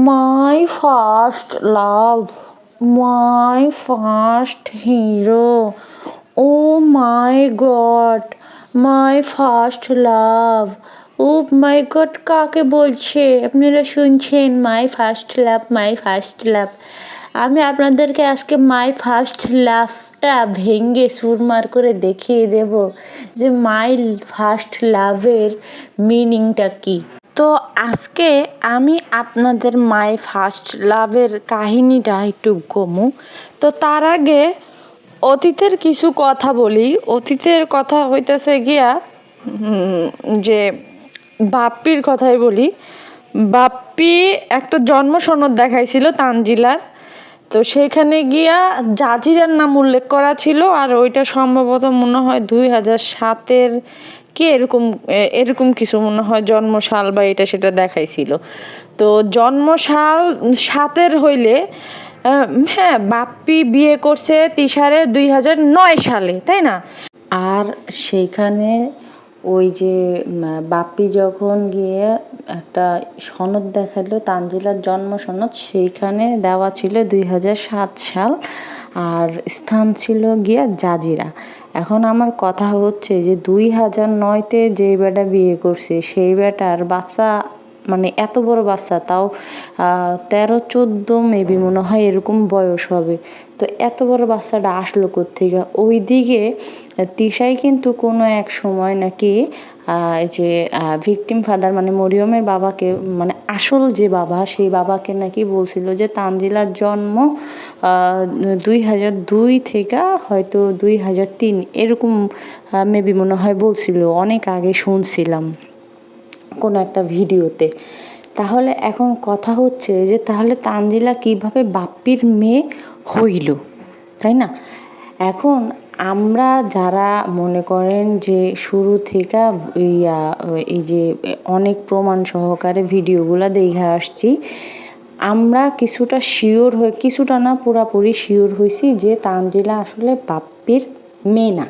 My first love, my first hero. Oh my god, my first love. Oh my god, কাকে বলছে? আপনারা শুনছেন my first love, my first love. আমি আপনাদেরকে আজকে মাই ফার্স্ট লাভটা ভেঙে চুরমার করে দেখিয়ে দেব যে মাই ফার্স্ট লাভের মিনিংটা কী। তো আজকে আমি আপনাদের মাই ফার্স্ট লাভের কাহিনীটা একটু কমু। তো তার আগে অতীতের কিছু কথা বলি। অতীতের কথা হইতেছে গিয়া যে বাপ্পির কথাই বলি। বাপ্পি একটা জন্ম সনদ দেখাইছিল তানজিলার। তো সেইখানে গিয়া জাজিরার নাম উল্লেখ করা ছিল, আর ওইটা সম্ভবত মনে হয় 2007-এর কি এরকম কিছু মনে হয় জন্মসাল বা এটা সেটা দেখাইছিল। তো জন্মসাল 7-এর হইলে হ্যাঁ, বাপ্পি বিয়ে করছে তিশারে 2009 সালে, তাই না? আর সেইখানে ওই যে বাপ্পি যখন গিয়ে একটা সনদ দেখালো তানজিলার জন্ম সনদ, সেইখানে দেওয়া ছিল 2007 সাল, আর স্থান ছিল গিয়া জাজিরা। এখন আমার কথা হচ্ছে যে 2009-তে যে বেটা বিয়ে করছে সেই বেটার বাচ্চা, মানে এত বড় বাচ্চা, তাও 13-14 মেবি মনে হয় এরকম বয়স হবে। তো এত বড় বাচ্চাটা আসলো কোত্থেকে? ওই দিকে তিশাই কিন্তু কোনো এক সময় নাকি যে ভিকটিম ফাদার মানে মরিয়মের বাবাকে, মানে আসল যে বাবা সেই বাবাকে নাকি বলছিল যে তানজিলার জন্ম 2002 থেকে হয়তো 2003 এরকম মেবি মনে হয় বলছিল। অনেক আগে শুনছিলাম কোনো একটা ভিডিওতে। তাহলে এখন কথা হচ্ছে যে তাহলে তানজিলা কিভাবে বাপ্পির মেয়ে হইল, তাই না? এখন আমরা যারা মনে করেন যে শুরু থেকে এই যে অনেক প্রমাণ সহকারে ভিডিওগুলো দেখে আসছি, আমরা কিছুটা শিওর হয়ে, কিছুটা না পুরাপুরি শিওর হয়েছি যে তানজিলা আসলে বাপ্পির মেয়ে না।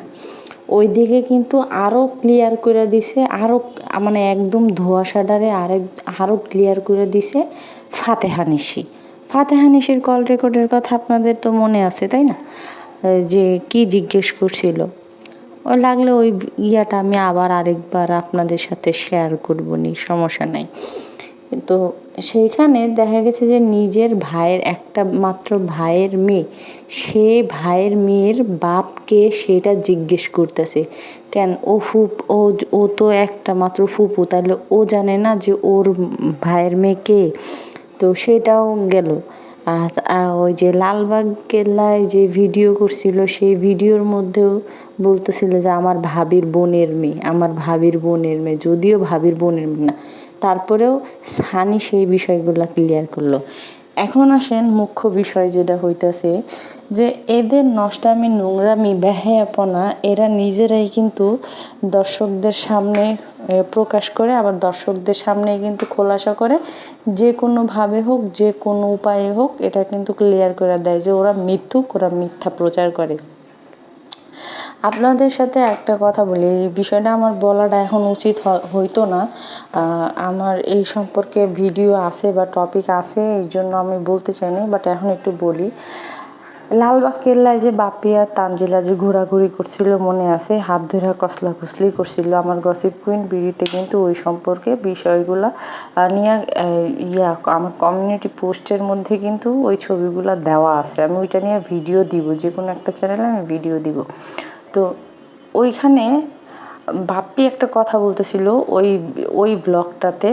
ওই দিকে কিন্তু আরও ক্লিয়ার করে দিছে, আরও মানে একদম ধোঁয়াশাটারে আরও ক্লিয়ার করে দিছে ফাতেহা নিশি। ফাতেহা নিশির কল রেকর্ডের কথা আপনাদের তো মনে আছে, তাই না? যে কি জিজ্ঞেস করছিল, ও লাগলে ওই ইয়াটা আমি আবার আরেকবার আপনাদের সাথে শেয়ার করবো নি, সমস্যা নাই। তো সেইখানে দেখা গেছে যে নিজের ভাইয়ের একটা মাত্র ভাইয়ের মেয়ে, সে ভাইয়ের মেয়ের বাপকে সেটা জিজ্ঞেস করতেছে কেন? ও তো একটা মাত্র ফুপু, তাহলে ও জানে না যে ওর ভাইয়ের মেয়ে কে? তো সেটাও গেল। আর ওই যে লালবাগ কেল্লায় যে ভিডিও করছিল সেই ভিডিওর মধ্যেও বলতেছিল যে আমার ভাবির বোনের মেয়ে, আমার ভাবির বোনের মেয়ে, যদিও ভাবির বোনের মেয়ে না। তারপরেও সানি সেই বিষয়গুলো ক্লিয়ার করলো। এখন আসেন মুখ্য বিষয় যেটা হইতেছে যে এদের নষ্টামি, নোংরামি, বেহায়াপনা এরা নিজেরাই কিন্তু দর্শকদের সামনে প্রকাশ করে, আবার দর্শকদের সামনে কিন্তু খোলাসা করে, যে কোনোভাবে হোক, যে কোনো উপায়ে হোক এটা কিন্তু ক্লিয়ার করে দেয় যে ওরা মিথ্যুক, ওরা মিথ্যা প্রচার করে। আপনাদের সাথে একটা কথা বলি, এই বিষয়টা আমার বলাটা এখন উচিত হইতো না। আমার এই সম্পর্কে ভিডিও আছে বা টপিক আছে, এই জন্য আমি বলতে চাইনি, বাট এখন একটু বলি। লালবাগ কেল্লায় যে বাপ্পি আর তানজিলা যে ঘোরাঘুরি করছিল মনে আছে, হাত ধরে কসলাকুসলি করছিল, আমার গসিপ কুইন বিড়িতে কিন্তু ওই সম্পর্কে বিষয়গুলো নিয়ে আমার কমিউনিটি পোস্টের মধ্যে কিন্তু ওই ছবিগুলো দেওয়া আছে। আমি ওইটা নিয়ে ভিডিও দিব, যে কোনো একটা চ্যানেলে আমি ভিডিও দিব। তো ওইখানে বাপ্পি একটা কথা বলতেছিল ওই ব্লগটাতে,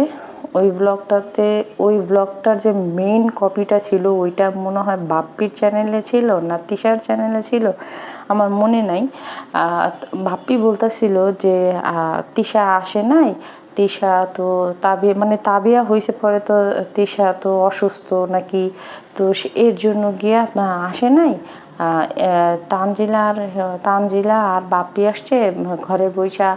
ওই ব্লগটার যে মেইন কপিটা ছিল ওইটা মনে হয় বাপ্পির চ্যানেলে ছিল না তিশার চ্যানেলে ছিল, আমার মনে নাই। বাপ্পি বলতেছিল যে তিশা আসে নাই, তিশা তো তাবিয়া হয়েছে, পরে তো তিশা তো অসুস্থ নাকি, তো এর জন্য গিয়া আসে নাই। তানজিলা আর বাপ্পি আসছে, ঘরে বৈশা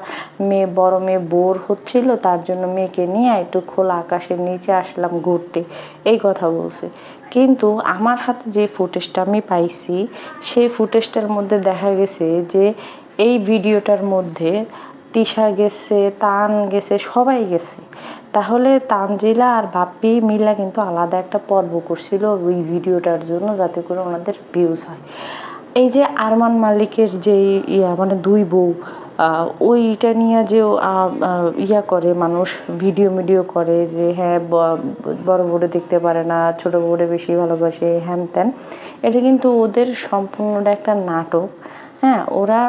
বড় মেয়ে বোর হচ্ছিল, তার জন্য মেয়েকে নিয়ে একটু খোলা আকাশের নিচে আসলাম ঘুরতে, এই কথা বলছে। কিন্তু আমার হাতে যে ফুটেজটা আমি পাইছি সেই ফুটেজটার মধ্যে দেখা গেছে যে এই ভিডিওটার মধ্যে তিশা গেছে, তান গেছে, সবাই গেছে। তাহলে তানজিলা আর বাপ্পি মিলা কিন্তু আলাদা একটা পর্ব করছিল ওই ভিডিওটার জন্য, যাতে করে ওনাদের ভিউজ হয়। এই যে আরমান মালিকের যে মানে দুই বউ, ওইটা নিয়ে যে ইয়া করে মানুষ, ভিডিও করে যে হ্যাঁ বড় বউরে দেখতে পারে না, ছোট বউরে বেশি ভালোবাসে, হ্যান ত্যান। এটা কিন্তু ওদের সম্পূর্ণটা একটা নাটক। হ্যাঁ, ওরা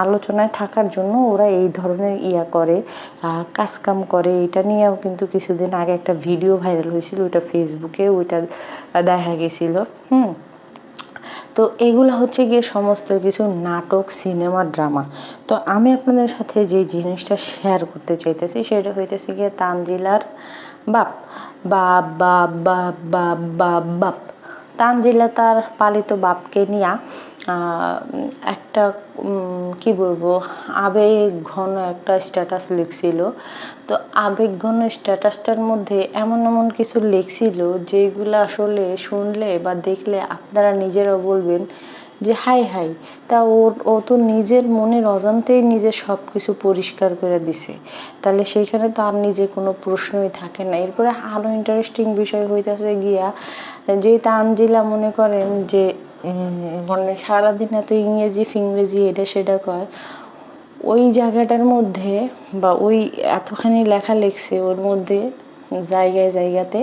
আলোচনায় থাকার জন্য ওরা এই ধরনের করে, কাজকাম করে। এটা নিয়েও কিন্তু কিছুদিন আগে একটা ভিডিও ভাইরাল হয়েছিল, ওইটা ফেসবুকে, ওইটা দেখা গেছিল। তো এগুলো হচ্ছে গিয়ে সমস্ত কিছু নাটক, সিনেমা, ড্রামা। তো আমি আপনাদের সাথে যে জিনিসটা শেয়ার করতে চাইতেছি সেটা হইতেছে গিয়ে তানজিলার বাপ বাপ বাপ বাপ বাপ বাপ বাপ তানজিলা তার পালিত বাপকে নিয়ে একটা কি বলবো, আবেগ ঘন একটা স্ট্যাটাস লিখছিল। তো আবেগ ঘন স্ট্যাটাসটার মধ্যে এমন এমন কিছু লিখছিল যেগুলো আসলে শুনলে বা দেখলে আপনারা নিজেরাও বলবেন যে হাই হাই। তা ও তো নিজের মনের অজান্তেই নিজে সব কিছু পরিষ্কার করে দিছে, তাহলে সেইখানে তো আর নিজে কোনো প্রশ্নই থাকে না। এরপরে আরও ইন্টারেস্টিং বিষয় হইতেছে গিয়া, যে তানজিলা মনে করেন যে মানে সারাদিন এত ইংরেজি ফিংরেজি এটা সেটা কয়, ওই জায়গাটার মধ্যে বা ওই এতখানি লেখা লিখছে, ওর মধ্যে জায়গায় জায়গাতে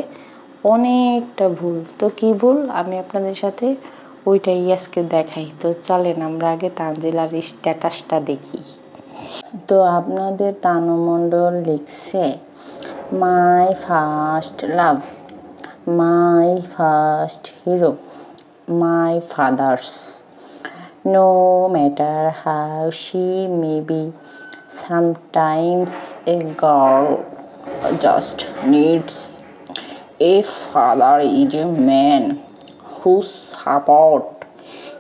অনেকটা ভুল। তো কী ভুল আমি আপনাদের সাথে ওইটাই আজকে দেখাই। তো চলেন আমরা আগে তানজিলার স্ট্যাটাসটা দেখি। তো আপনাদের তানু মণ্ডল লিখছে, my first love, my first hero, my father's, no matter how she may be. Sometimes a girl just needs a father is a man who support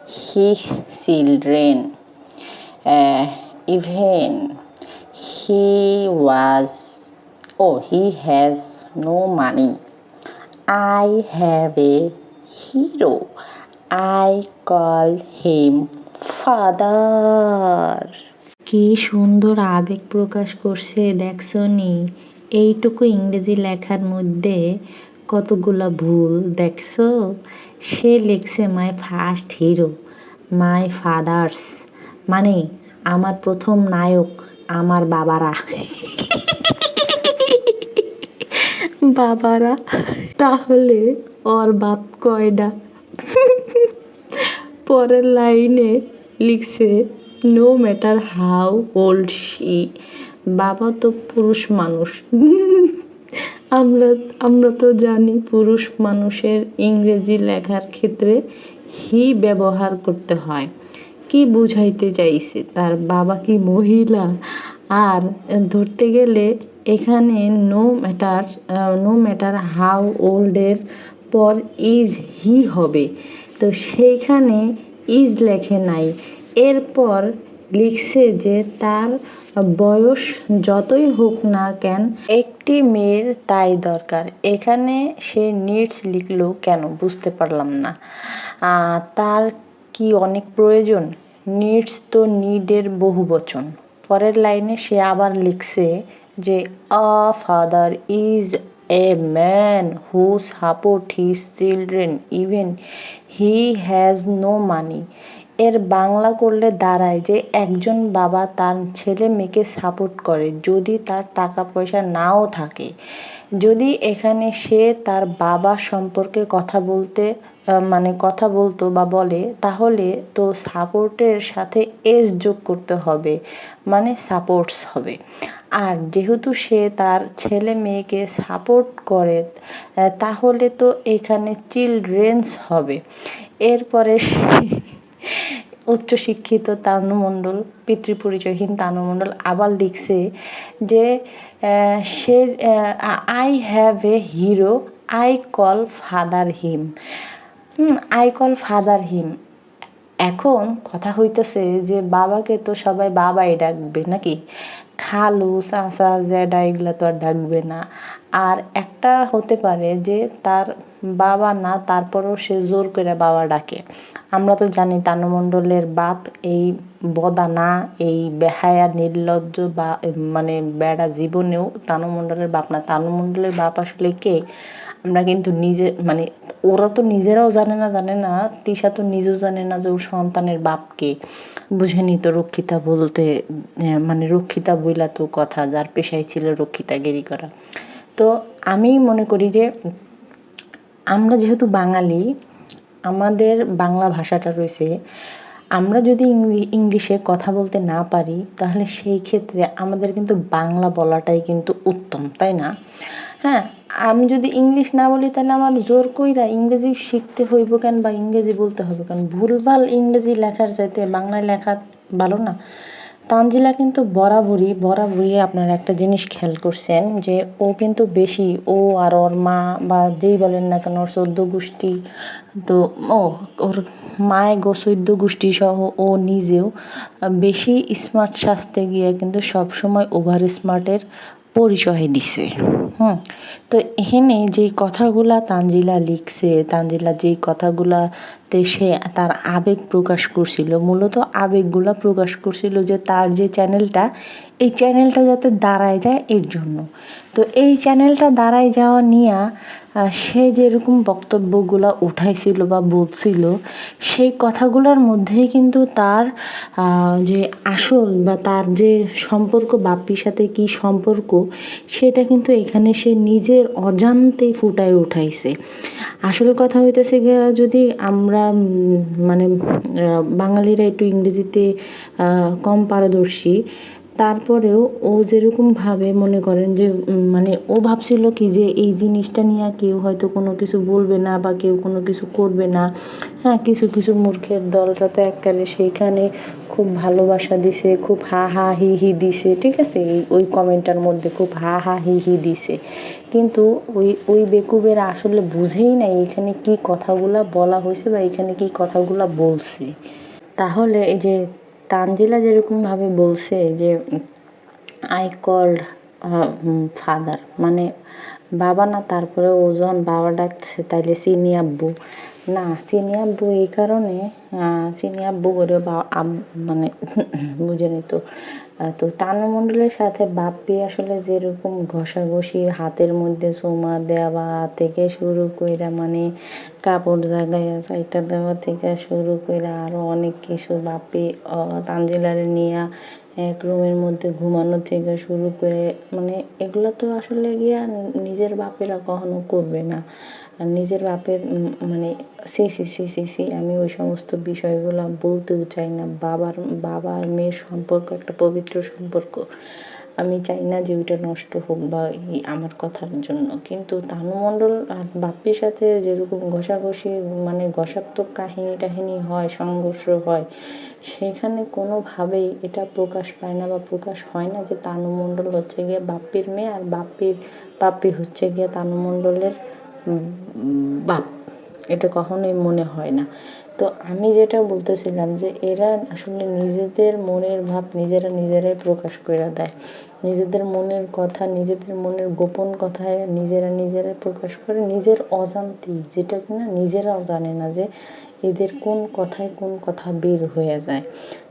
his children. Even he has no money. I have a hero. I call him father. কি সুন্দর আবেগ প্রকাশ করছে দেখছো নি? এইটুকু ইংরেজি লেখার মধ্যে কতগুলা ভুল দেখছো? সে লিখছে my first hero, my father's, মানে আমার প্রথম নায়ক আমার বাবারা। বাবারা, তাহলে ওর বাপ কয়ডা? পরের লাইনে লিখছে no matter how old she, বাবা তো পুরুষ মানুষ। আমরা আমরা তো জানি পুরুষ মানুষের ইংরেজি লেখার ক্ষেত্রে হি ব্যবহার করতে হয়। কি বুঝাইতে চাইছে, তার বাবা কি মহিলা? আর ধরতে গেলে এখানে নো ম্যাটার হাউ ওল্ডের পর ইজ হি হবে, তো সেইখানে ইজ লেখে নাই। এরপর লিখছে যে তার বয়স যতই হোক না কেন একটি মেয়ের তাই দরকার। এখানে সে নিডস লিখলো কেন বুঝতে পারলাম না। তার কি অনেক প্রয়োজন? নিডস তো নিডের বহু বচন। পরের লাইনে সে আবার লিখছে যে a father is a man who support his children even he has no money. এর বাংলা করলে দাঁড়ায় যে একজন বাবা তার ছেলে মেয়েকে সাপোর্ট করে যদি তার টাকা পয়সা নাও থাকে। যদি এখানে সে তার বাবা সম্পর্কে কথা বলতো বা বলে, তাহলে তো সাপোর্টের সাথে এস যোগ করতে হবে, মানে সাপোর্টস হবে। আর যেহেতু সে তার ছেলে মেয়েকে সাপোর্ট করে, তাহলে তো এখানে চিলড্রেন্স হবে। এরপরে উচ্চশিক্ষিত তানু মণ্ডল, পিতৃপরিচয়হীন তানু মণ্ডল আবার লিখছে যে সে I have a hero, I call father him. I call father him. এখন কথা হইতেছে যে বাবাকে তো সবাই বাবাই ডাকবে নাকি, খালু চাচা জ্যাডা এগুলো তো আর ডাকবে না। আর একটা হতে পারে যে তার বাবা না, তারপরেও সে জোর করে বাবা ডাকে। আমরা তো জানি তানু মণ্ডলের বাপ এই বদানা, এই বেহায়া নির্লজ্জ বা মানে বেড়া জীবনেও তানু মণ্ডলের বাপ না। তানু মণ্ডলের বাপ আসলে কে আমরা কিন্তু নিজে মানে ওরা তো নিজেরাও জানে না, তিশা তো নিজেও জানে না যে ওর সন্তানের বাপ কে। বুঝেনি তো রক্ষিতা বলতে, মানে রক্ষিতা বইলা তো কথা, যার পেশাই ছিল রক্ষিতাগিরি করা। তো আমি মনে করি যে আমরা যেহেতু বাঙালি, আমাদের বাংলা ভাষাটা রয়েছে, আমরা যদি ইংলিশে কথা বলতে না পারি তাহলে সেই ক্ষেত্রে আমাদের কিন্তু বাংলা বলাটাই কিন্তু উত্তম, তাই না? হ্যাঁ, আমি যদি ইংলিশ না বলি তাহলে আমার জোর কইরা ইংরেজি শিখতে হইব কেন বা ইংরেজি বলতে হবে কেন? ভুলভাল ইংরেজি লেখার চাইতে বাংলায় লেখা ভালো না? তানজিলা কিন্তু বরাবরই আপনারা একটা জিনিস খেয়াল করছেন যে ও কিন্তু বেশি, ও আর ওর মা বা যেই বলেন না কেন, ওর 14 গোষ্ঠী, তো ওর মায় গো 14 গোষ্ঠী সহ ও নিজেও বেশি স্মার্ট সাজতে গিয়ে কিন্তু সবসময় ওভার স্মার্টের পরিচয় দিছে। তো এখানে যেই কথাগুলা তানজিলা লিখছে, তানজিলা যেই কথাগুলাতে সে তার আবেগ প্রকাশ করছিল, মূলত আবেগগুলা প্রকাশ করছিল যে তার যে চ্যানেলটা, এই চ্যানেলটা যাতে দাঁড়ায় যায় এর জন্য। তো এই চ্যানেলটা দাঁড়ায় যাওয়া নিয়ে সে যেরকম বক্তব্যগুলো উঠাইছিল বা বলছিল, সেই কথাগুলোর মধ্যেই কিন্তু তার যে আসল বা তার যে সম্পর্ক, বাপ্পির সাথে কী সম্পর্ক, সেটা কিন্তু এখানে সে নিজের অজান্তেই ফুটায় উঠাইছে। আসল কথা হইতেছে গিয়া, যদি আমরা মানে বাঙালিরা একটু ইংরেজিতে কম পারদর্শী, তারপরেও ও যেরকমভাবে মনে করেন যে মানে ও ভাবছিল কি যে এই জিনিসটা নিয়ে কেউ হয়তো কোনো কিছু বলবে না বা কেউ কোনো কিছু করবে না। হ্যাঁ, কিছু মূর্খের দলটা তো এককালে সেইখানে খুব ভালোবাসা দিছে, খুব হা হা হি হি দিছে, ঠিক আছে? ওই কমেন্টটার মধ্যে খুব হা হা হি হি দিছে, কিন্তু ওই বেকুবেরা আসলে বুঝেই নাই এখানে কি কথাগুলা বলা হয়েছে বা এখানে কি কথাগুলা বলছে। তাহলে এই যে তানজিলা যেরকমভাবে বলছে যে আই কল্ড ফাদার, মানে বাবা না, তারপরে ও যখন বাবা ডাকতেছে তাইলে চিনি আব্বু না, চিনি আব্বু এই কারণে চিনি আব্বু করে মানে বুঝেনি তো। তো তানু মণ্ডলের সাথে বাপ্পি আসলে যেরকম ঘষাঘষি, হাতের মধ্যে চুমা দেওয়া থেকে শুরু কইরা, মানে কাপড় জাগাইয়া সাইটা দেওয়া থেকে শুরু কইরা আরও অনেক কিছু, বাপ্পি তানজিলারে নিয়ে এক রুমের মধ্যে ঘুমানো থেকে শুরু করে, মানে এগুলো তো আসলে গিয়া নিজের বাপেরা কখনো করবে না। আর নিজের বাপের মানে সি আমি ওই সমস্ত বিষয়গুলো বলতেও চাই না। বাবা আর মেয়ের সম্পর্ক একটা পবিত্র সম্পর্ক, আমি চাই না যে ওইটা নষ্ট হোক বা আমার কথার জন্য। কিন্তু তানু মণ্ডল আর বাপ্পির সাথে যেরকম ঘষাঘষি, মানে ঘষাত্মক কাহিনী টাহিনী হয়, সংঘর্ষ হয়, সেখানে কোনোভাবেই এটা প্রকাশ পায় না বা প্রকাশ হয় না যে তানু মণ্ডল হচ্ছে গিয়ে বাপ্পির মেয়ে আর বাপ্পি হচ্ছে গিয়ে তানু মণ্ডলের বাপ। এটা কখনোই মনে হয় না। তো আমি যেটা বলতেছিলাম যে এরা আসলে নিজেদের মনের ভাব নিজেরাই প্রকাশ করে দেয়। নিজেদের মনের কথা, নিজেদের মনের গোপন কথায় নিজেরাই প্রকাশ করে নিজের অজান্তেই, যেটা কিনা নিজেরাও জানে না যে এদের কোন কথায় কোন কথা বের হয়ে যায়।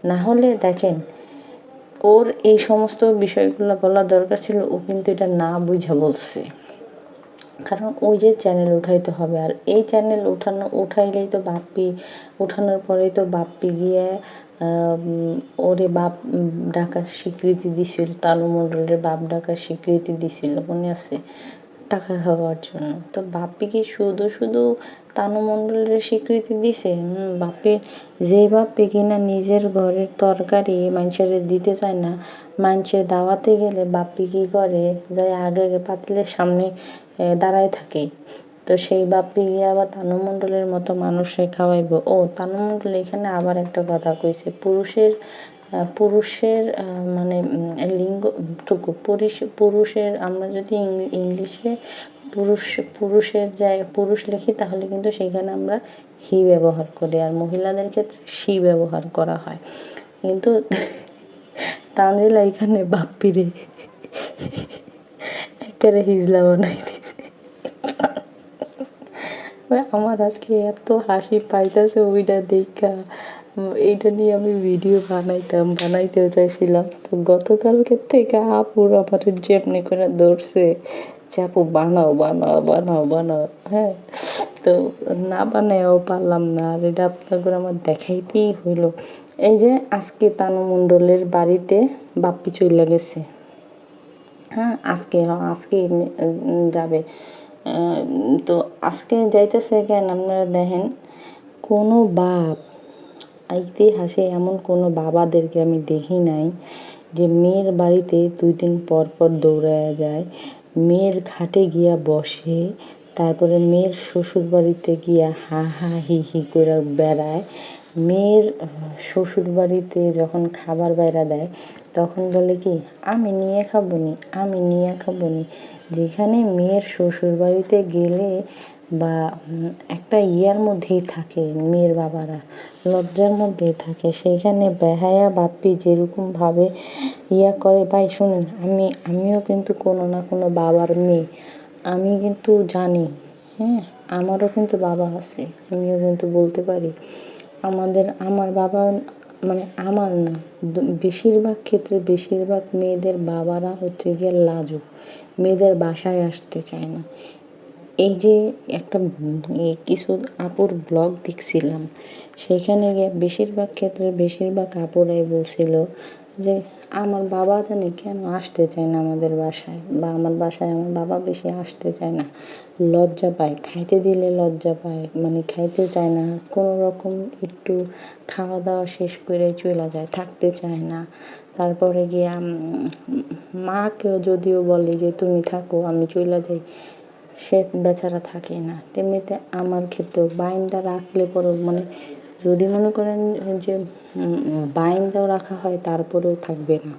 না হলে দেখেন, ওর এই সমস্ত বিষয়গুলো বলা দরকার ছিল, ও কিন্তু এটা না বুঝা বলছে। কারণ ওই যে চ্যানেল উঠাইতে হবে, আর এই চ্যানেল উঠাইলেই তো বাপ্পি, উঠানোর পরেই তো বাপ্পি গিয়ে ওরে বাপ ডাকার স্বীকৃতি দিছিল, তানু মণ্ডলের বাপ ডাকার স্বীকৃতি দিছিল, মনে আছে? টাকা খাওয়ার জন্য। তো বাপ্পি কি শুধু তানু মণ্ডলের স্বীকৃতি দিছে? যেই বাপ্পি কিনা নিজের ঘরের তরকারি মানুষের দিতে চায় না, মানুষের দাওয়াতে গেলে বাপ্পি কী করে, যাই আগে পাতিলের সামনে দাঁড়ায় থাকে। তো সেই বাপ্পি গিয়ে আবার তানু মণ্ডলের মতো মানুষে খাওয়াইব। তানু মণ্ডল এখানে আবার একটা কথা কইছে, পুরুষের মানে লিঙ্গটুকু, পুরুষের, আমরা যদি ইংলিশে পুরুষ লিখি তাহলে কিন্তু সেখানে আমরা হি ব্যবহার করি, আর মহিলাদের ক্ষেত্রে সি ব্যবহার করা হয়। কিন্তু তানজিলা এখানে বাপ্পিরে একেবারে হিজলা বানাই দিছে। ভাই আমার আজকে এত হাসি পাইতেছে ওইটা দেখা, এইটা নিয়ে আমি ভিডিও বানাইতেও চাইছিলাম। তো গতকালকের থেকে আপুর আমার যেমনি করে ধরছে যে আপু বানাও বানাও বানাও বানাও, হ্যাঁ। তো না বানাইও পারলাম না, আর এটা আপনাদের আমার দেখাইতেই হইলো। এই যে আজকে তানু মণ্ডলের বাড়িতে বাপ্পি চইলা গেছে, হ্যাঁ আজকে যাবে। তো আজকে যাইতেছে কেন আপনারা দেখেন, কোনো বাপ ইতিহাসে এমন কোনো বাবাদেরকে আমি দেখি নাই যে মেয়ের বাড়িতে 2 দিন পর পর দৌড়ায়া যায়, মেয়ের খাটে গিয়া বসে, তারপরে মেয়ের শ্বশুর বাড়িতে গিয়া হা হা হি হি করে বেড়ায়, মেয়ের শ্বশুর বাড়িতে যখন খাবার বাইরা দেয় তখন বলে কি আমি নিয়ে খাবো নি, আমি নিয়ে খাবো নি। যেখানে মেয়ের শ্বশুর বাড়িতে গেলে বা একটা ইয়ার মধ্যেই থাকে, মেয়ের বাবারা লজ্জার মধ্যেই থাকে, সেইখানে বেহায়া বাপ্পি যেরকমভাবে ইয়া করে। ভাই শুনুন, আমিও কিন্তু কোনো না কোনো বাবার মেয়ে, আমি কিন্তু জানি, হ্যাঁ আমারও কিন্তু বাবা আছে, আমিও কিন্তু বলতে পারি। আমার বাবা মানে আমার না, বেশিরভাগ ক্ষেত্রে বেশিরভাগ মেয়েদের বাবারা হচ্ছে গিয়ে লাজুক, মেয়েদের বাসায় আসতে চায় না। এই যে একটা কিছু আপুর ব্লগ দেখছিলাম, সেখানে গিয়ে বেশিরভাগ ক্ষেত্রে বেশিরভাগ আপুরাই বলছিল যে আমার বাবা জানি কেন আসতে চায় না আমাদের বাসায়, বা আমার বাসায় আমার বাবা বেশি আসতে চায় না, লজ্জা পায়, খাইতে দিলে লজ্জা পায়, মানে খাইতে চায় না, কোনো রকম একটু খাওয়া দাওয়া শেষ করে চলে যায়, থাকতে চায় না। তারপরে গিয়া মাকেও যদিও বলে যে তুমি থাকো আমি চলে যাই, সে বেচারা থাকে না। তেমনিতে আমার ক্ষেত্রেও বাইন্দা রাখলে পরেও মানে যদি মনে করেন যে বাইন্দাও রাখা হয় তারপরেও থাকবে না,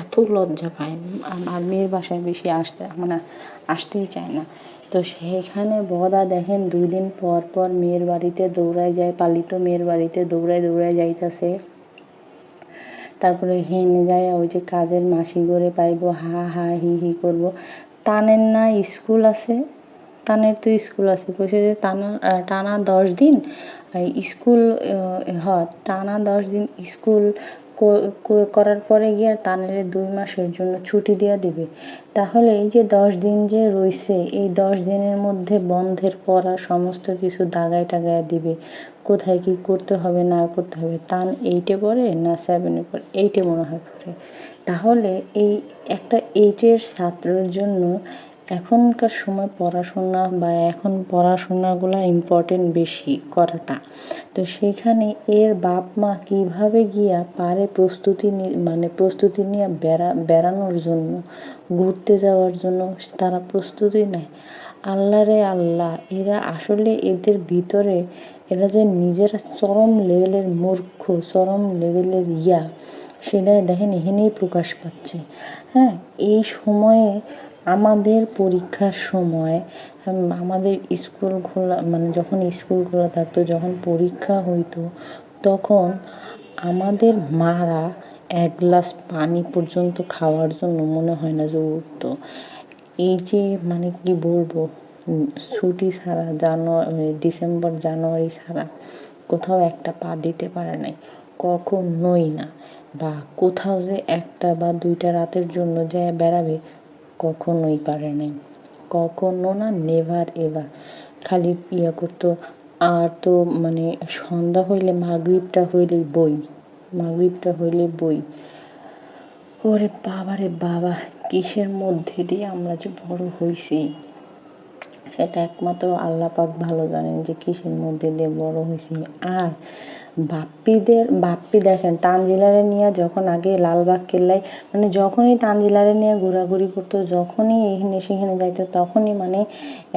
এত লজ্জা পায়। আর মেয়ের বাসায় বেশি মানে আসতেই চায় না। তো সেখানে বদা দেখেন 2 দিন পর পর মেয়ের বাড়িতে দৌড়ায় যায়, পালিত মেয়ের বাড়িতে দৌড়ায় দৌড়ায় যাইতাছে। তারপরে হেনে যায় ওই যে কাজের মাসি করে পাইব, হা হা হি হি করবো। তানের না স্কুল আছে, তানের তো স্কুল আছে, কইছে যে টানা 10 দিন স্কুল, টানা 10 দিন স্কুল করার পরে গিয়ে তানের 2 মাসের জন্য ছুটি দেওয়া দিবে। তাহলে এই যে 10 দিন যে রইছে, এই 10 দিনের মধ্যে বন্ধের পড়া সমস্ত কিছু দাগায় টাগায় দিবে, কোথায় কি করতে হবে না করতে হবে। তান 8-এ পড়ে না 7-এ পড়ে, 8-এ মনে হয় পড়ে। তাহলে এই একটা 8-এর ছাত্রের জন্য এখনকার সময় পড়াশোনা বা এখন পড়াশোনাগুলো ইম্পর্টেন্ট বেশি করাটা। তো সেখানে এর বাপ মা কীভাবে গিয়া পারে প্রস্তুতি নিয়ে বেড়ানোর জন্য, ঘুরতে যাওয়ার জন্য তারা প্রস্তুতি নেয়। আল্লাহ রে আল্লাহ, এরা আসলে এদের ভিতরে এরা যে নিজেরা চরম লেভেলের মূর্খ, চরম লেভেলের সেটা দেখেন এখানেই প্রকাশ পাচ্ছে। হ্যাঁ, এই সময়ে আমাদের পরীক্ষার সময় আমাদের স্কুল খোলা, মানে যখন স্কুল খোলা থাকতো, যখন পরীক্ষা হইতো, তখন আমাদের মারা 1 গ্লাস পানি পর্যন্ত খাওয়ার জন্য মনে হয় না যে উঠতো। এই যে মানে কি বলবো, ছুটি ছাড়া ডিসেম্বর জানুয়ারি ছাড়া কোথাও একটা পা দিতে পারে নাই, কখনোই না। বা কোথাও যে 1টা বা 2টা রাতের জন্য যে বেড়াবে, কখনোই পারে নাই, কখনো না, নেভার এভার। খালি করতো। আর তো মানে সন্ধ্যা হইলে মাগরিবটা হইলে বই। ওরে বাবা রে বাবা, কিসের মধ্যে দিয়ে আমরা যে বড় হইছি সেটা একমাত্র আল্লাহ পাক ভালো জানেন যে কিসের মধ্যে দিয়ে বড় হয়েছি। আর বাপ্পি দেখেন তানজিলারে নিয়ে যখন আগে লালবাগ কেল্লায়, মানে যখনই তানজিলারে নিয়ে ঘোরাঘুরি করতো, যখনই এখানে সেখানে যাইতো, তখনই মানে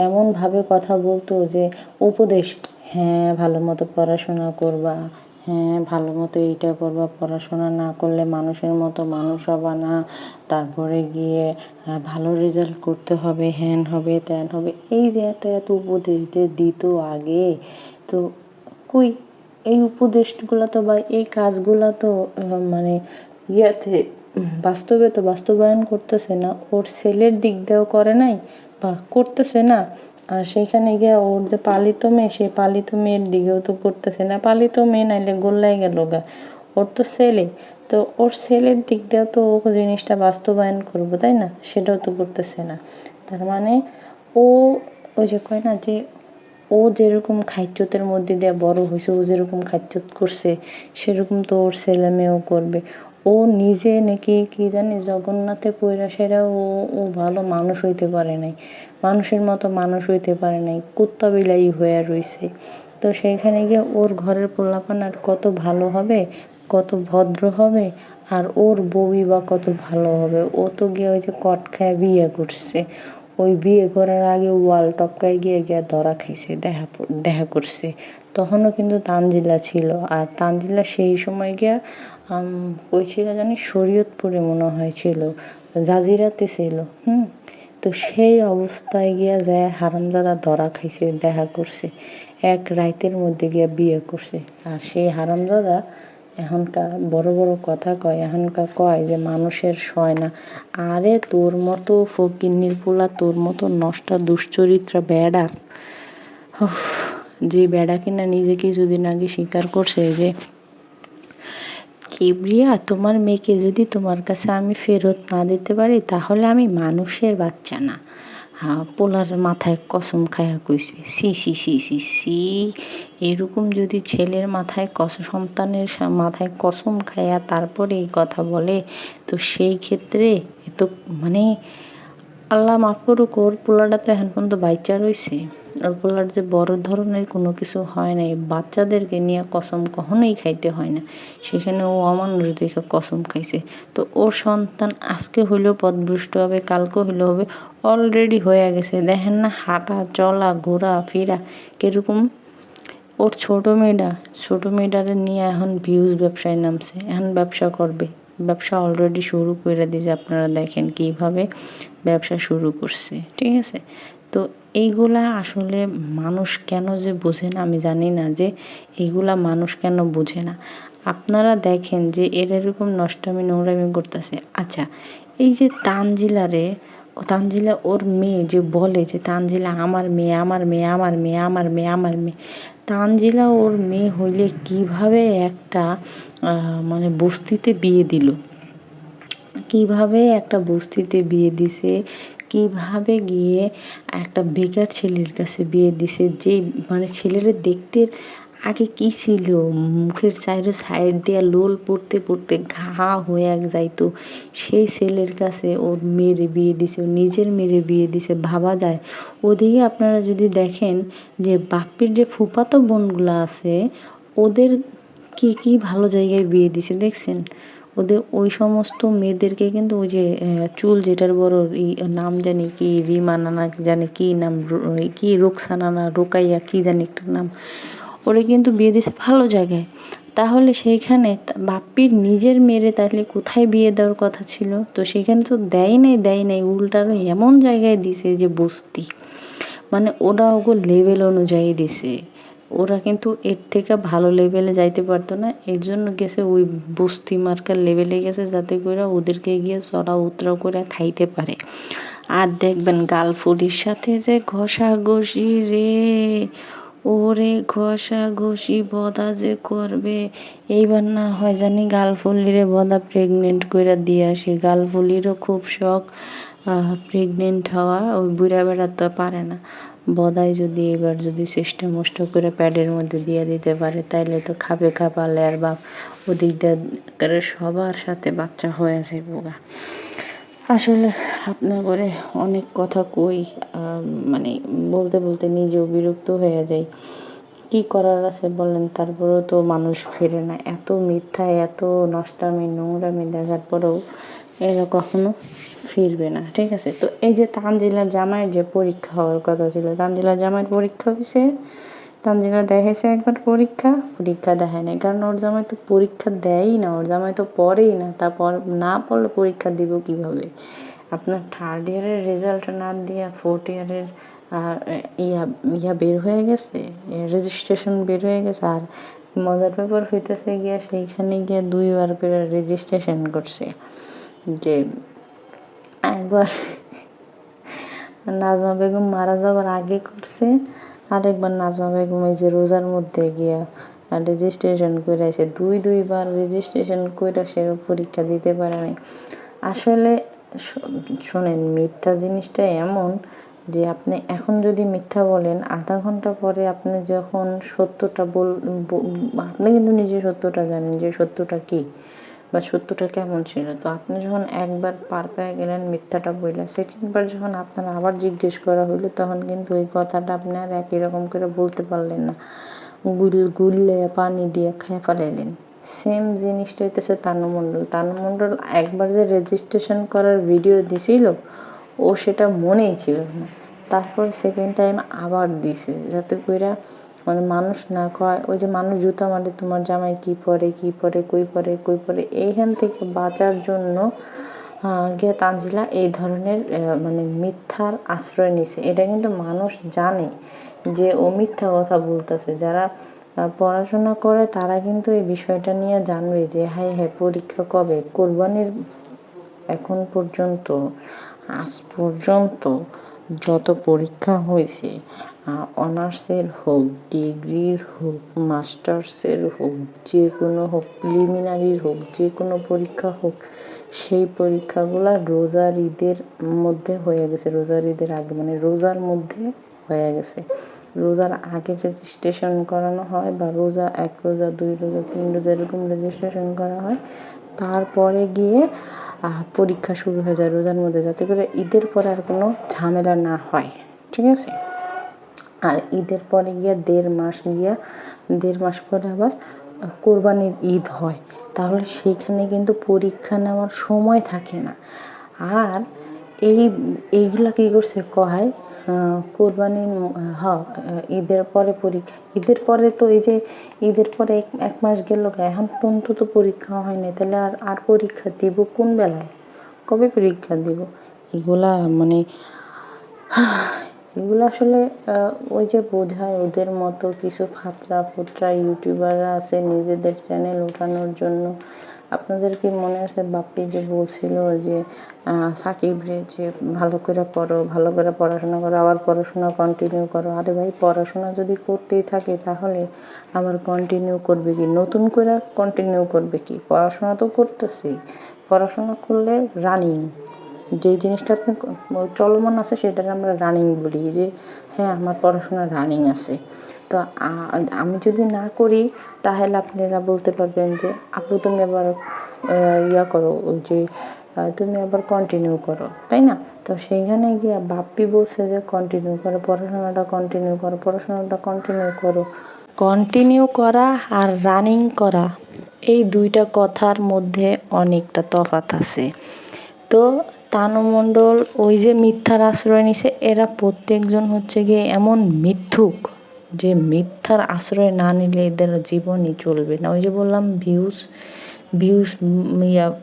এমনভাবে কথা বলতো যে উপদেশ, হ্যাঁ ভালো মতো পড়াশোনা করবা, হ্যাঁ ভালো মতো এইটা করবা, পড়াশোনা না করলে মানুষের মতো মানুষ হবা না, তারপরে গিয়ে ভালো রেজাল্ট করতে হবে, হ্যান হবে ত্যান হবে, এই যে এত এত উপদেশ যে দিত আগে। তো কই এই উপদেশগুলো তো বা এই কাজগুলো তো মানে বাস্তবে তো বাস্তবায়ন করতেছে না, ওর ছেলের দিক দিয়েও করে নাই বা করতেছে না, আর সেইখানে গিয়া ওর যে পালিত মেয়ে, সে পালিত মেয়ের দিকেও তো করতেছে না। পালিত মেয়ে নাইলে গোল্লাই গেল গা, ওর তো ছেলে, তো ওর ছেলের দিক দিয়েও তো ও জিনিসটা বাস্তবায়ন করবো, তাই না? সেটাও তো করতেছে না। তার মানে ও, ওই যে কয় না যে ও যেরকম খাইচ্যতের মধ্যে দিয়ে বড় হয়েছে, ও যেরকম খাইচ্যত করছে সেরকম তো ওর ছেলে মেয়েও করবে। ও নিজে নাকি কি জানি জগন্নাথে পইড়া সেরা ও ভালো মানুষ হইতে পারে নাই, মানুষের মতো মানুষ হইতে পারে নাই, কুত্তা বিলাই হয়ে রইছে। তো সেইখানে গিয়ে ওর ঘরের পোলাপান আর কত ভালো হবে, কত ভদ্র হবে, আর ওর বউই বা কত ভালো হবে। ও তো গিয়ে ওই যে কট খায় বিয়ে করছে, ওই বিয়ে করার আগে ওয়াল টপকায় গিয়ে গিয়ে ধরা খাইছে, দেখা করছে। তখনও কিন্তু তানজিলা ছিল, আর তানজিলা সেই সময় গিয়া কই ছিল জানি, শরীয়তপুরে মনে হয় ছিল, জাজিরাতে ছিল। তো সেই অবস্থায় গিয়া যায় হারামজাদা ধরা খাইছে, দেখা করছে, এক রাইতের মধ্যে গিয়া বিয়ে করছে। আর সেই হারামজাদা এখনকার বড় বড় কথা কয়, এখনকার কয় যে মানুষের সয় না। আরে তোর মতো ফকিন্নির পোলা, তোর মতো নষ্টা দুশ্চরিত্রা বেড়া, যে বেড়া কিনা নিজে কিছুদিন আগে স্বীকার করছে যে কিবরিয়া, তোমার মেয়েকে যদি তোমার কাছে আমি ফেরত না দিতে পারি তাহলে আমি মানুষের বাচ্চা না। পোলার মাথায় কসম খায়া কইছে, সি সি সি সি সি, এরকম যদি ছেলের মাথায় সন্তানের মাথায় কসম খায়া তারপরে এই কথা বলে, তো সেই ক্ষেত্রে এ তো মানে আল্লাহ মাফ করুক, ওর পোলাটা তো এখন পর্যন্ত বাচ্চা রয়েছে, ওর পোলার যে বড় ধরনের কোনো কিছু হয় নাই, বাচ্চাদেরকে নিয়ে কসম কখনোই খাইতে হয় না, সেখানে ও অমানুষ দেখে কসম খাইছে। তো ওর সন্তান আজকে হইলেও পথভ্রষ্ট হবে, কালকে হইলেও হবে, অলরেডি হয়ে গেছে। দেখেন না হাঁটা চলা ঘোরা ফেরা কীরকম। ওর ছোটো মেয়েটারে নিয়ে এখন ভিউজ ব্যবসায় নামছে, এখন ব্যবসা করবে, ব্যবসা অলরেডি শুরু করে দিয়েছে। আপনারা দেখেন কিভাবে ব্যবসা শুরু করছে, ঠিক আছে? তো এইগুলা আসলে মানুষ কেন যে বোঝে না আমি জানি না, যে এইগুলা মানুষ কেন বোঝে না। আপনারা দেখেন যে এরকম নষ্টামি নোংরামি করতেছে। আচ্ছা, এই যে তানজিলা ওর মেয়ে যে বলে যে তানজিলা আমার মেয়ে, আমার মেয়ে, আমার মেয়ে, আমার মেয়ে, আমার মেয়ে, তানজিলা ওর মেয়ে হইলে কিভাবে একটা মানে বস্তিতে বিয়ে দিল, কিভাবে একটা বস্তিতে বিয়ে দিছে, কিভাবে গিয়ে একটা বেকার ছেলের কাছে বিয়ে দিছে, যে মানে ছেলেরা দেখতে আগে কি ছিল, মুখের সাইড দিয়ে লোল পড়তে পড়তে ঘা হয়ে যাইতো, সেই ছেলের কাছে ওর মেয়েরে বিয়ে দিছে, ও নিজের মেয়েরে বিয়ে দিছে। ভাবা যায়। ওদিকে আপনারা যদি দেখেন যে বাপ্পির যে ফুফাতো বোনগুলো আছে, ওদের কি কি ভালো জায়গায় বিয়ে দিছে দেখছেন? ওদের ওই সমস্ত মেয়েদেরকে কিন্তু ওই যে চুল যেটার বড় নাম জানি কি, রিমা নানা জানি কি নাম, কি রোকসানা না রোকাইয়া কি জানি একটা নাম, ওরা কিন্তু বিয়ে দিছে ভালো জায়গায়। তাহলে সেইখানে বাপ্পির নিজের মেয়েরে তাহলে কোথায় বিয়ে দেওয়ার কথা ছিল? তো সেখানে তো দেয় নাই, উল্টারও এমন জায়গায় দিছে যে বস্তি, মানে ওরা ওগো লেভেল অনুযায়ী দিছে। ওরা কিন্তু এর থেকে ভালো লেভেলে যাইতে পারতো না, এর জন্য গেছে ওই বস্তি মার্কার লেভেলে গেছে, যাতে করে ওদেরকে গিয়ে চড়া উতরাও করে খাইতে পারে। আর দেখবেন গালফুলির সাথে যে ঘষাঘষি রে, ওরে ঘষাঘষি বদা যে করবে। এইবার না হয় জানি গালফুলিরে বদা প্রেগনেন্ট করে দিয়ে আসে। গালফুলিরও খুব শখ প্রেগনেন্ট হওয়া, ওই বুড়া বেড়া তো পারে না। বদাই যদি এবার যদি চেষ্টা মষ্ট করে প্যাডের মধ্যে দিয়ে দিতে পারে, তাইলে তো খাবে খাপালে আর বাপ ওদিক দিয়ে সবার সাথে বাচ্চা হয়ে যাবে গা। আসলে আপনার করে অনেক কথা কই, মানে বলতে বলতে নিজেও বিরক্ত হয়ে যাই। কি করার আছে বলেন? তারপরেও তো মানুষ ফেরে না। এত মিথ্যা, এত নষ্টামি নোংরামি দেখার পরেও এরা কখনো ফিরবে না, ঠিক আছে? তো এই যে তানজিলার জামাইয়ের যে পরীক্ষা হওয়ার কথা ছিল, তানজিলার জামাইয়ের পরীক্ষা হয়েছে, তানজিলা দেখেছে একবার পরীক্ষা দেখায় নাই, কারণ ওর জামাই তো পরীক্ষা দেয়ই না, ওর জামাই তো পড়েই না। তারপর না পড়লে পরীক্ষা দিব কিভাবে? আপনার থার্ড ইয়ারের রেজাল্ট না দিয়ে ফোর্থ ইয়ারের ইয়া বের হয়ে গেছে, রেজিস্ট্রেশন বের হয়ে গেছে। আর মজার ব্যাপার হইতেছে গিয়া সেইখানে গিয়ে 2বার করে রেজিস্ট্রেশন করছে, যে একবার নাজমা বেগম মারা যাওয়ার আগে করছে, আরেকবার নাজমা বেগম এই যে রোজার মধ্যে গিয়া রেজিস্ট্রেশন করে আছে, দুইবার রেজিস্ট্রেশন করে সে পরীক্ষা দিতে পারে নাই। আসলে শোনেন, মিথ্যা জিনিসটা এমন যে আপনি এখন যদি মিথ্যা বলেন, আধা ঘন্টা পরে আপনি যখন সত্যটা আপনি কিন্তু নিজে সত্যটা জানেন যে সত্যটা কী বা সত্যটা কেমন ছিল। তো আপনি যখন একবার পার পেয়ে গেলেন মিথ্যাটা বললেন, সেকেন্ডবার যখন আপনার আবার জিজ্ঞেস করা হলো, তখন কিন্তু ওই কথাটা আপনি আর একই রকম করে বলতে পারলেন না, গুললে পানি দিয়ে খেয়ে ফেলাইলেন। সেম জিনিসটা হইতেছে তানু মণ্ডল একবার যে রেজিস্ট্রেশন করার ভিডিও দিছিল, ও সেটা মনেই ছিল না, তারপর সেকেন্ড টাইম আবার দিছে, যাতে কইরা মানে মানুষ না কয় ওই যে মানুষ জুতা মারে তোমার জামাই কী পরে কই পরে এইখান থেকে বাঁচার জন্য গিয়ে তানজিলা এই ধরনের মানে মিথ্যার আশ্রয় নিছে। এটা কিন্তু মানুষ জানে যে ও মিথ্যা কথা বলতেছে। যারা পড়াশোনা করে তারা কিন্তু এই বিষয়টা নিয়ে জানবে যে হ্যাঁ পরীক্ষা কবে। কোরবানির এখন পর্যন্ত আজ পর্যন্ত যত পরীক্ষা হয়েছে, অনার্সের হোক, ডিগ্রির হোক, মাস্টার্সের হোক, যে কোনো হোক, প্রিলিমিনারির হোক, যে কোনো পরীক্ষা হোক, সেই পরীক্ষাগুলো রোজার ঈদের মধ্যে হয়ে গেছে, রোজার ঈদের আগে মানে রোজার মধ্যে হয়ে গেছে। রোজার আগে রেজিস্ট্রেশন করানো হয় বা রোজা 1 রোজা 2 রোজা 3 রোজা এরকম রেজিস্ট্রেশন করা হয়, তারপরে গিয়ে পরীক্ষা শুরু হয়ে যায় রোজার মধ্যে, যাতে করে ঈদের পরে আর কোনো ঝামেলা না হয়, ঠিক আছে। আর ঈদের পরে গিয়া 1.5 মাস পরে আবার কোরবানির ঈদ হয়, তাহলে সেইখানে কিন্তু পরীক্ষা নেওয়ার সময় থাকে না। আর এইগুলা কী করছে কয় কোরবানির ঈদের পরে পরীক্ষা, ঈদের পরে তো এই যে ঈদের পরে 1 মাস গেল, এখন পর্যন্ত তো পরীক্ষা হয়নি, তাহলে আর পরীক্ষা দিব কোন বেলায়, কবে পরীক্ষা দিব? এগুলা মানে এগুলো আসলে ওই যে বোঝায় ওদের মতো কিছু ফুটরা ইউটিউবাররা আছে নিজেদের চ্যানেল ওঠানোর জন্য। আপনাদের কি মনে আছে বাপ্পি যে বলছিল যে সাকিব রে যে ভালো করে পড়ো, ভালো করে পড়াশোনা করো, আবার পড়াশোনা কন্টিনিউ করো? আরে ভাই, পড়াশোনা যদি করতেই থাকে তাহলে আবার কন্টিনিউ করবে কি, নতুন করে কন্টিনিউ করবে কি? পড়াশোনা তো করতেছি, পড়াশোনা করলে রানিং যে জিনিসটা আপনি চলমান আছে সেটাকে আমরা রানিং বলি, যে হ্যাঁ আমার পড়াশোনা রানিং আছে। তো আমি যদি না করি তাহলে আপনারা বলতে পারবেন যে আপু তুমি আবার করো, যে তুমি আবার কন্টিনিউ করো, তাই না? তো সেইখানে গিয়ে বাপ্পি বলছে যে কন্টিনিউ করো, পড়াশোনাটা কন্টিনিউ করো, পড়াশোনাটা কন্টিনিউ করো। কন্টিনিউ করা আর রানিং করা এই দুইটা কথার মধ্যে অনেকটা তফাৎ আছে। তো তানু মণ্ডল ওই যে মিথ্যার আশ্রয় নিছে, এরা প্রত্যেকজন হচ্ছে গিয়ে এমন মিথ্যুক যে মিথ্যার আশ্রয় না নিলে এদের জীবনই চলবে না। ওই যে বললাম ভিউজ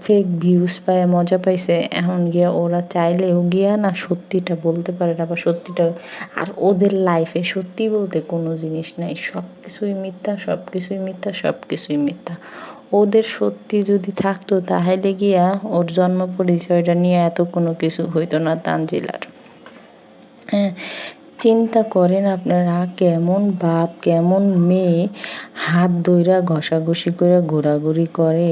ফেক ভিউজ পায় মজা পাইছে, এখন গিয়া ওরা চাইলেও গিয়া না সত্যিটা বলতে পারে না, বা সত্যিটা, আর ওদের লাইফে সত্যি বলতে কোনো জিনিস নাই, সব কিছুই মিথ্যা। ওদের সত্যি যদি থাকতো তাহলে গিয়া ওর জন্ম পরিচয়টা নিয়ে এত কোনো কিছু হইতো না তানজিলার। হ্যাঁ, চিন্তা করেন আপনারা, কেমন বাপ কেমন মেয়ে হাত ধইরা ঘষাঘষি করে ঘোরাঘুরি করে,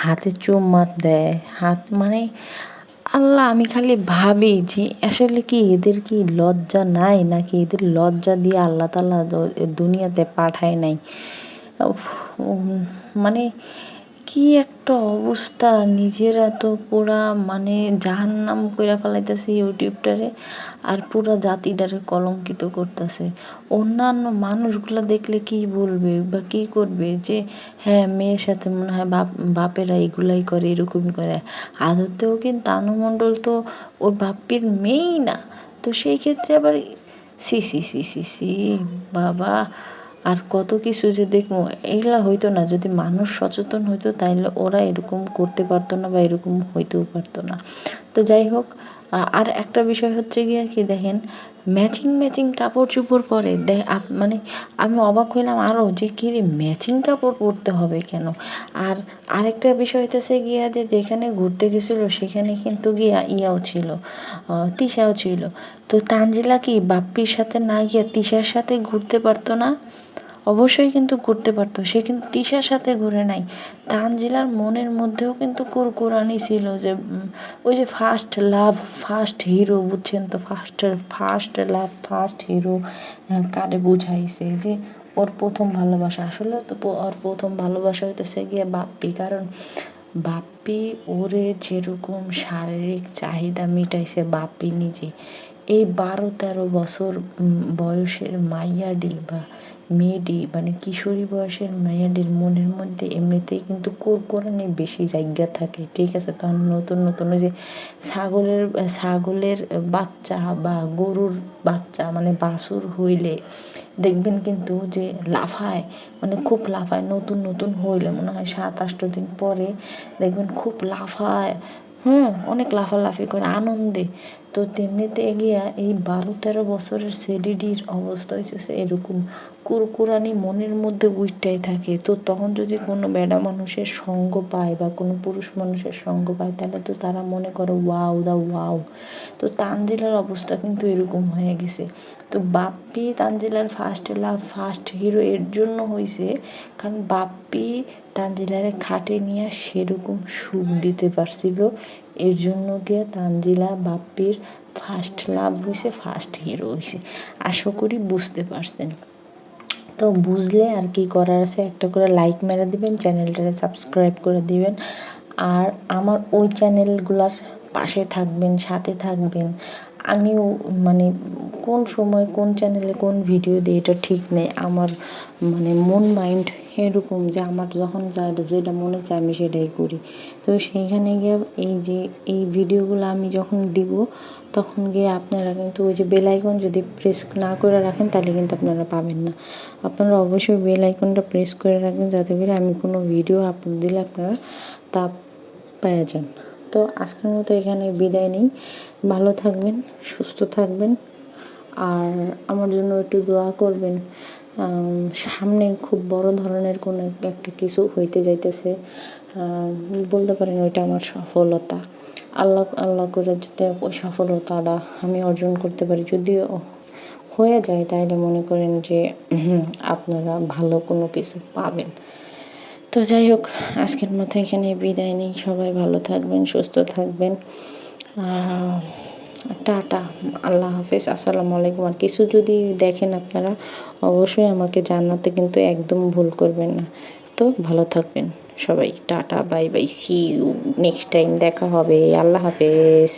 হাতে চুম্মা দেয়, হাত মানে আল্লাহ, আমি খালি ভাবি যে আসলে কি এদের কি লজ্জা নাই, নাকি এদের লজ্জা দিয়ে আল্লাহ তাআলা দুনিয়াতে পাঠায় নাই। মানে কি একটা অবস্থা, নিজেরা তো পুরা মানে জাহান্নাম কইরা ফেলাইতেছে ইউটিউবটারে, আর পুরা জাতিটারে কলঙ্কিত করতেছে। অন্যান্য মানুষগুলা দেখলে কি বলবে বা কি করবে, যে হ্যাঁ মেয়ের সাথে মনে হয় বাপেরা এগুলাই করে, এরকমই করে। আদতেও কিন্তু তানু মণ্ডল তো ওই বাপ্পির মেয়েই না, তো সেই ক্ষেত্রে আবার সি বাবা, আর কত কিছু যে দেখবো। এগুলা হইতো না যদি মানুষ সচেতন হইতো, তাইলে ওরা এরকম করতে পারতো না বা এরকম হইতেও পারতো না। তো যাই হোক, আর একটা বিষয় হচ্ছে গিয়ে কি দেখেন, ম্যাচিং ম্যাচিং কাপড় চোপড় পরে মানে আমি অবাক হইলাম আরও যে কী রে ম্যাচিং কাপড় পরতে হবে কেন। আর আরেকটা বিষয় হইতেছে গিয়া যে যেখানে ঘুরতে গেছিলো সেখানে কিন্তু গিয়া ইয়াও ছিল, তিশাও ছিল। তো তানজিলা কি বাপ্পির সাথে না গিয়া তিশার সাথে ঘুরতে পারতো না? অবশ্যই কিন্তু ঘুরতে পারতো, সে কিন্তু তিশার সাথে ঘুরে নাই। তানজিলার মনের মধ্যেও কিন্তু কুরকুরানি ছিল যে ওই যে ফার্স্ট লাভ ফার্স্ট হিরো, বুঝছেন তো, ফার্স্ট লাভ ফার্স্ট হিরো কারে বুঝাইছে যে ওর প্রথম ভালোবাসা। আসলে তো ওর প্রথম ভালোবাসা হইতেছে গিয়ে বাপ্পি, কারণ বাপ্পি ওরে যেরকম শারীরিক চাহিদা মিটাইছে বাপ্পি নিজে। এই 12-13 বছর বয়সের মাইয়াডি বা মেয়েডি, মানে কিশোরী বয়সের মেয়েদের মনের মধ্যে এমনিতেই কিন্তু কোরকোরানি বেশি জায়গা থাকে, ঠিক আছে। তখন নতুন নতুন ওই যে ছাগলের বাচ্চা বা গরুর বাচ্চা মানে বাছুর হইলে দেখবেন কিন্তু যে লাফায়, মানে খুব লাফায়। নতুন নতুন হইলে মনে হয় 7-8 দিন পরে দেখবেন খুব লাফায়, অনেক লাফালাফি করে আনন্দে। তো তেমনিতে গিয়া এই 12-13 বছরের ছেলেটির অবস্থা হয়েছে এরকম, কুরকুরানি মনের মধ্যে উইটাই থাকে। তো তখন যদি কোনো বেডা মানুষের সঙ্গ পায় বা কোনো পুরুষ মানুষের সঙ্গ পায় তাহলে তো তারা মনে করে ওয়াও দা ওয়াও। তো তানজিলার অবস্থা কিন্তু এরকম হয়ে গেছে। তো বাপ্পি তানজিলার ফার্স্ট লাভ ফার্স্ট হিরো এর জন্য হয়েছে কারণ বাপ্পি তানজিলারে খাটে নিয়ে সেরকম সুখ দিতে পারছিল, এর জন্য গিয়ে তানজিলা বাপ্পির ফার্স্ট লাভ হয়েছে ফার্স্ট হিরো হয়েছে। আশা করি বুঝতে পারছেন। তো বুঝলে আর কি করার আছে, একটা করে লাইক মেরে দিবেন, চ্যানেলটাকে সাবস্ক্রাইব করে দিবেন। আর আমার ওই চ্যানেলগুলোর পাশে থাকবেন, সাথে থাকবেন। আমিও মানে কোন সময় কোন চ্যানেলে কোন ভিডিও দিই এটা ঠিক নেই। আমার মানে মন মাইন্ড এরকম যে আমার যখন যেটা মনে চায় আমি সেটাই করি। তো সেইখানে গিয়ে এই ভিডিওগুলো আমি যখন দিব তখন গিয়ে আপনারা কিন্তু ওই যে বেল আইকন যদি প্রেস না করে রাখেন তাহলে কিন্তু আপনারা পাবেন না। আপনারা অবশ্যই বেল আইকনটা প্রেস করে রাখবেন যাতে করে আমি কোনো ভিডিও আপলোড দিলে আপনারা তা পেয়ে যান। তো আজকের মতো এখানে বিদায় নিই। ভালো থাকবেন, সুস্থ থাকবেন, আর আমার জন্য একটু দোয়া করবেন। সামনে খুব বড় ধরনের কোনো একটা কিছু হইতে যাইতেছে, বলতে পারেন ওইটা আমার সফলতা। আল্লাহ করে যদি ওই সফলতাটা আমি অর্জন করতে পারি, যদিও হয়ে যায় তাহলে মনে করেন যে আপনারা ভালো কোনো কিছু পাবেন। তো যাই হোক, আজকের মতো এখানে বিদায় নিই। সবাই ভালো থাকবেন, সুস্থ থাকবেন। টাটা, আল্লাহ হাফেজ, আসসালামু আলাইকুম। আর কিছু যদি দেখেন আপনারা অবশ্যই আমাকে জানাতে কিন্তু একদম ভুল করবেন না। তো ভালো থাকবেন সবাই, tata, bye bye, see you next time, দেখা হবে, আল্লাহ হাফেজ।